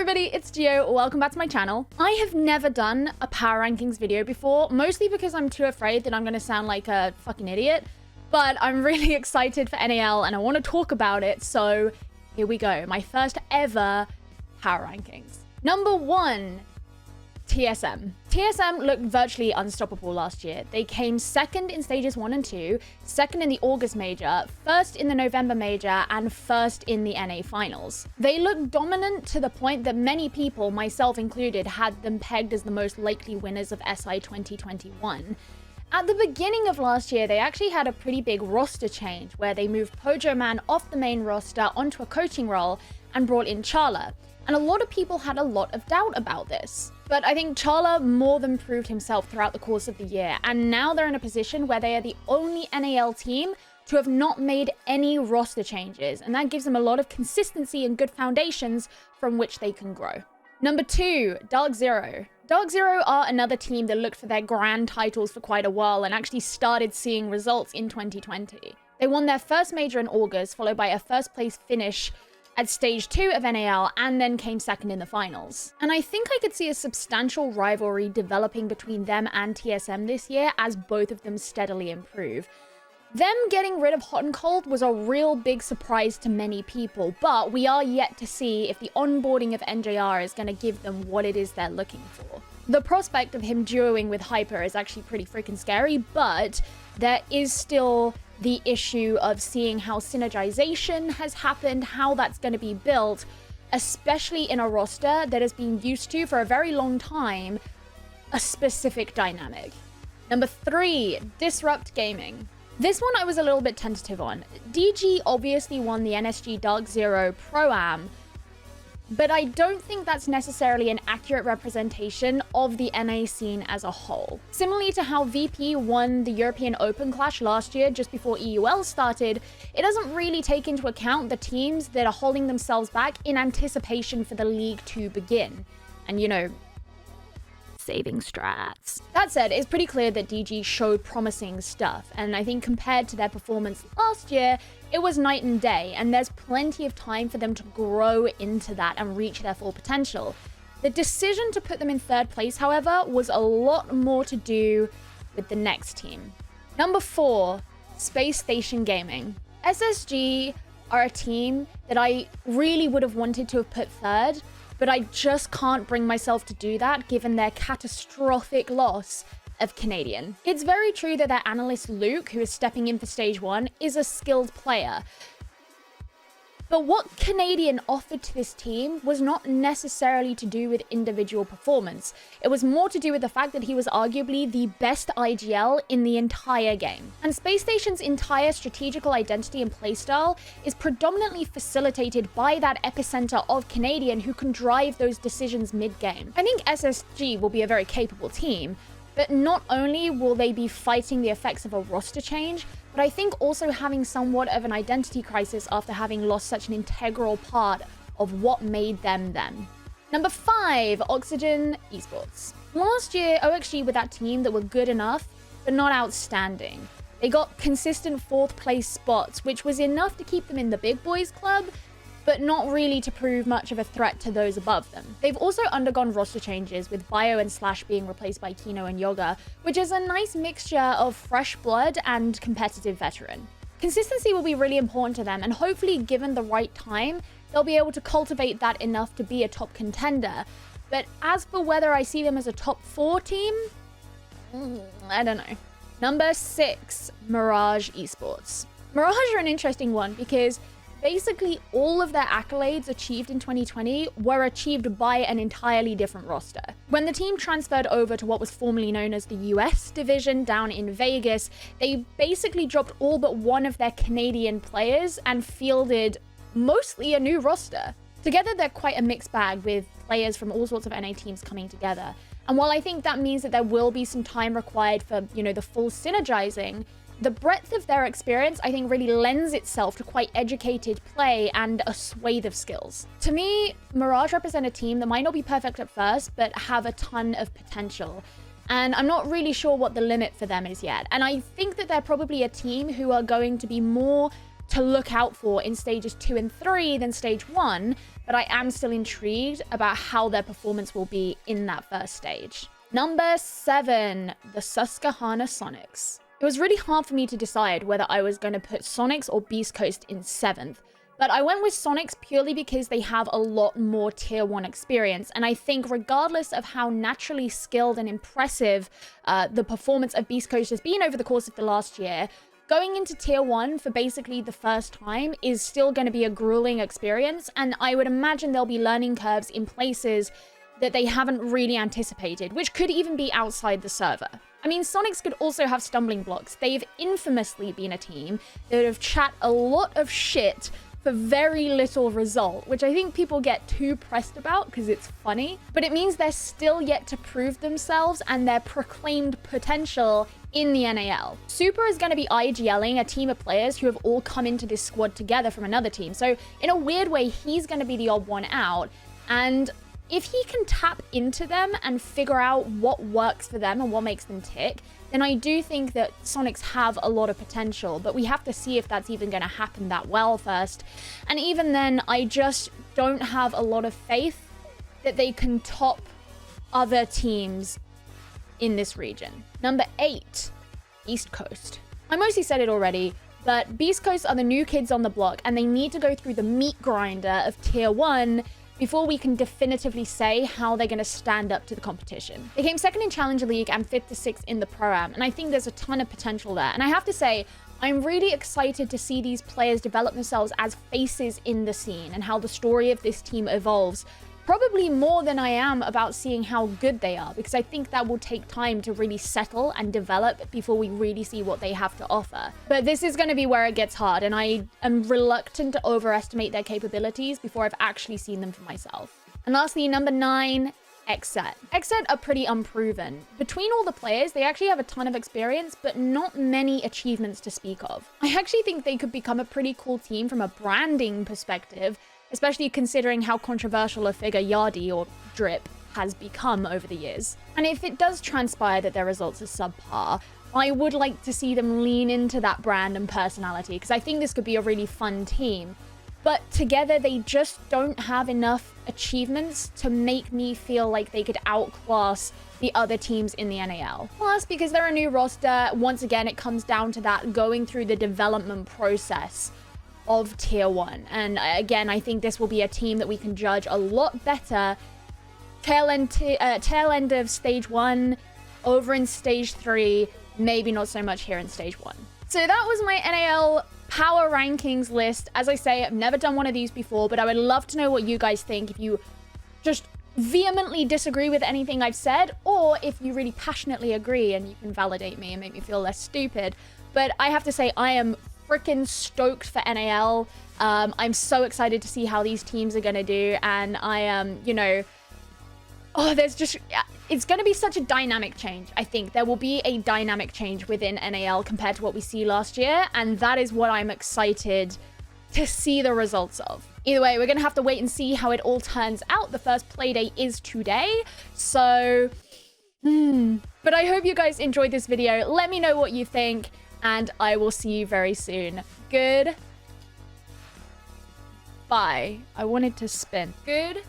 everybody, it's Gio. Welcome back to my channel. I have never done a power rankings video before, mostly because I'm too afraid that I'm going to sound like a fucking idiot. But I'm really excited for NAL and I want to talk about it, so here we go. My first ever power rankings. Number 1, TSM. TSM looked virtually unstoppable last year. They came second in stages 1 and 2, second in the August major, first in the November major, and first in the NA finals. They looked dominant to the point that many people, myself included, had them pegged as the most likely winners of SI 2021. At the beginning of last year, they actually had a pretty big roster change where they moved Pojoman off the main roster onto a coaching role and brought in Charla. And a lot of people had a lot of doubt about this. But I think Charla more than proved himself throughout the course of the year, and now they're in a position where they are the only NAL team to have not made any roster changes, and that gives them a lot of consistency and good foundations from which they can grow. Number 2, Dark Zero. Dark Zero are another team that looked for their grand titles for quite a while and actually started seeing results in 2020. They won their first major in August, followed by a first place finish at stage 2 of NAL, and then came second in the finals. And I think I could see a substantial rivalry developing between them and TSM this year as both of them steadily improve. Them getting rid of Hot and Cold was a real big surprise to many people, but we are yet to see if the onboarding of NJR is going to give them what it is they're looking for. The prospect of him duoing with Hyper is actually pretty freaking scary, but there is still the issue of seeing how synergization has happened, how that's going to be built, especially in a roster that has been used to, for a very long time, a specific dynamic. Number 3, Disrupt Gaming. This one I was a little bit tentative on. DG obviously won the NSG Dark Zero Pro-Am, but I don't think that's necessarily an accurate representation of the NA scene as a whole. Similarly to how VP won the European Open Clash last year just before EUL started, it doesn't really take into account the teams that are holding themselves back in anticipation for the league to begin. And you know, saving strats. That said, it's pretty clear that DG showed promising stuff, and I think compared to their performance last year, it was night and day, and there's plenty of time for them to grow into that and reach their full potential. The decision to put them in 3rd place, however, was a lot more to do with the next team. Number 4, Space Station Gaming. SSG are a team that I really would have wanted to have put 3rd, but I just can't bring myself to do that given their catastrophic loss of Canadian. It's very true that their analyst Luke, who is stepping in for stage 1, is a skilled player. But what Canadian offered to this team was not necessarily to do with individual performance. It was more to do with the fact that he was arguably the best IGL in the entire game. And Space Station's entire strategical identity and playstyle is predominantly facilitated by that epicenter of Canadian who can drive those decisions mid-game. I think SSG will be a very capable team, but not only will they be fighting the effects of a roster change, but I think also having somewhat of an identity crisis after having lost such an integral part of what made them them. Number 5, Oxygen Esports. Last year, OXG were that team that were good enough, but not outstanding. They got consistent 4th place spots, which was enough to keep them in the big boys club, but not really to prove much of a threat to those above them. They've also undergone roster changes, with Bio and Slash being replaced by Kino and Yoga, which is a nice mixture of fresh blood and competitive veteran. Consistency will be really important to them, and hopefully given the right time, they'll be able to cultivate that enough to be a top contender. But as for whether I see them as a top 4 team, I don't know. Number 6, Mirage Esports. Mirage are an interesting one because basically all of their accolades achieved in 2020 were achieved by an entirely different roster. When the team transferred over to what was formerly known as the US division down in Vegas, they basically dropped all but one of their Canadian players and fielded mostly a new roster. Together, they're quite a mixed bag with players from all sorts of NA teams coming together. And while I think that means that there will be some time required for, you know, the full synergizing, the breadth of their experience, I think, really lends itself to quite educated play and a swathe of skills. To me, Mirage represent a team that might not be perfect at first, but have a ton of potential. And I'm not really sure what the limit for them is yet. And I think that they're probably a team who are going to be more to look out for in stages 2 and 3 than stage 1, but I am still intrigued about how their performance will be in that first stage. Number 7, the Susquehanna Sonics. It was really hard for me to decide whether I was going to put Sonics or Beast Coast in 7th, but I went with Sonics purely because they have a lot more tier 1 experience, and I think regardless of how naturally skilled and impressive the performance of Beast Coast has been over the course of the last year, going into tier 1 for basically the first time is still going to be a grueling experience, and I would imagine there'll be learning curves in places that they haven't really anticipated, which could even be outside the server. I mean, Sonics could also have stumbling blocks. They've infamously been a team that have chat a lot of shit for very little result, which I think people get too pressed about because it's funny, but it means they're still yet to prove themselves and their proclaimed potential in the NAL. Super is going to be IGLing a team of players who have all come into this squad together from another team, so in a weird way, he's going to be the odd one out, and if he can tap into them and figure out what works for them and what makes them tick, then I do think that Sonics have a lot of potential, but we have to see if that's even going to happen that well first. And even then, I just don't have a lot of faith that they can top other teams in this region. Number 8, East Coast. I mostly said it already, but Beast Coast are the new kids on the block, and they need to go through the meat grinder of tier 1 before we can definitively say how they're going to stand up to the competition. They came 2nd in Challenger League and 5th to 6th in the Pro-Am, and I think there's a ton of potential there. And I have to say, I'm really excited to see these players develop themselves as faces in the scene and how the story of this team evolves. Probably more than I am about seeing how good they are, because I think that will take time to really settle and develop before we really see what they have to offer. But this is going to be where it gets hard, and I am reluctant to overestimate their capabilities before I've actually seen them for myself. And lastly, number 9, Xset. Xset are pretty unproven. Between all the players, they actually have a ton of experience, but not many achievements to speak of. I actually think they could become a pretty cool team from a branding perspective, especially considering how controversial a figure Yardi, or Drip, has become over the years. And if it does transpire that their results are subpar, I would like to see them lean into that brand and personality, because I think this could be a really fun team. But together, they just don't have enough achievements to make me feel like they could outclass the other teams in the NAL. Plus, because they're a new roster, once again, it comes down to that going through the development process of tier 1. And again, I think this will be a team that we can judge a lot better tail end of stage 1, over in stage 3, maybe not so much here in stage 1. So that was my NAL power rankings list. As I say, I've never done one of these before, but I would love to know what you guys think. If you just vehemently disagree with anything I've said, or if you really passionately agree and you can validate me and make me feel less stupid. But I have to say, I am freaking stoked for NAL. I'm so excited to see how these teams are going to do, and I am, it's going to be such a dynamic change. I think there will be a dynamic change within NAL compared to what we see last year, and that is what I'm excited to see the results of. Either way, we're going to have to wait and see how it all turns out. The first playdate is today, so but I hope you guys enjoyed this video. Let me know what you think, and I will see you very soon. Good. Bye. I wanted to spin. Good.